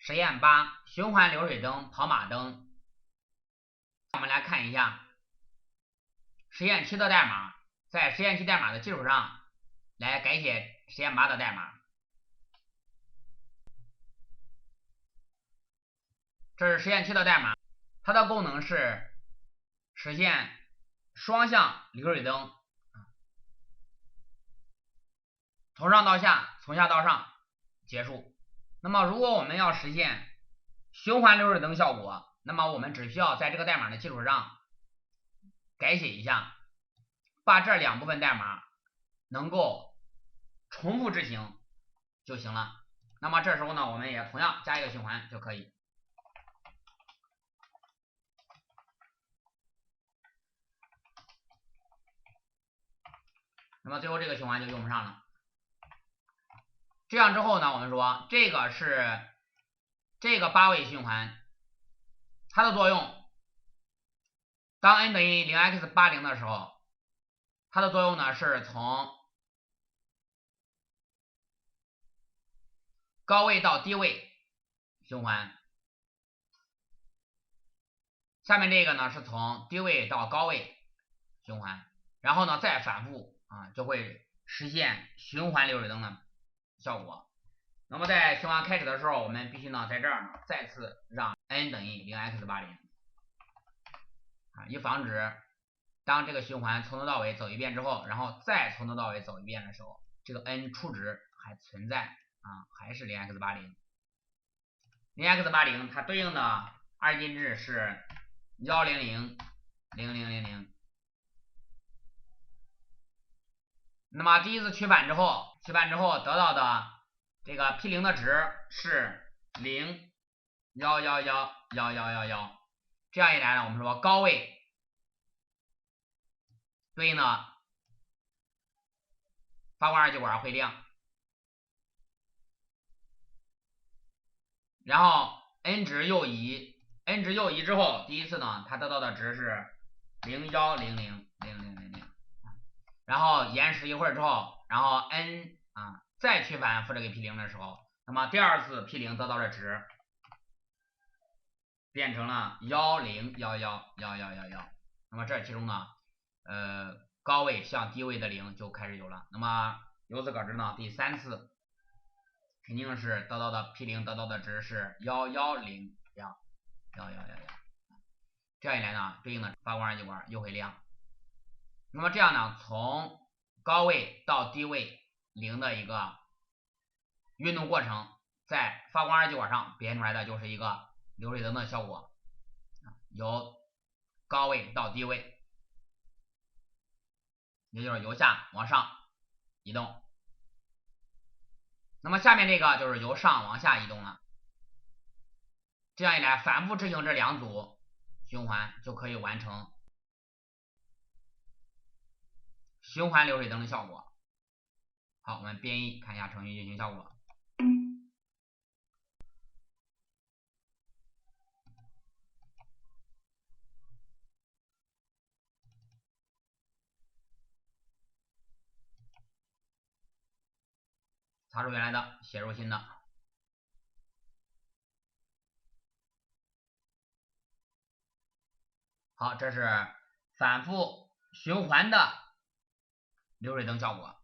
实验8循环流水灯跑马灯。我们来看一下实验7的代码，在实验7代码的基础上来改写实验8的代码。这是实验7的代码，它的功能是实现双向流水灯，从上到下，从下到上结束。那么如果我们要实现循环流水灯效果，那么我们只需要在这个代码的基础上改写一下，把这2部分代码能够重复执行就行了。那么这时候呢，我们也同样加一个循环就可以。那么最后这个循环就用不上了。这样之后呢，我们说这个是这个8位循环，它的作用，当 n 等于 0x80 的时候，它的作用呢是从高位到低位循环，下面这个呢是从低位到高位循环，然后呢再反复就会实现循环流水灯的效果。那么在循环开始的时候，我们必须呢在这儿呢再次让 n 等于 0x80，以防止当这个循环从头到尾走一遍之后，然后再从头到尾走一遍的时候，这个 n 初值还存在还是 0x80。0x80 它对应的二进制是1000000。那么第一次取反之后得到的这个 P0 的值是011111111，这样一来呢，我们说高位对应的发光二极管会亮，然后 n 值右移之后，第一次呢它得到的值是010000000，然后延时一会儿之后，然后 n 再取反赋这个 P0 的时候，那么第二次 P0 得到的值变成了1011111，那么这其中呢高位向低位的0就开始有了。那么由此可知呢，第3次肯定是得到的 P0 得到的值是1101111，这样一来呢，对应的发光二极管又会亮。那么这样呢，从高位到低位0的一个运动过程，在发光二极管上表现出来的就是一个流水灯的效果，由高位到低位，也就是由下往上移动。那么下面这个就是由上往下移动了。这样一来，反复执行这2组循环就可以完成循环流水灯的效果。好，我们编译看一下程序运行效果。擦除原来的，写入新的。好，这是反复循环的流水灯效果。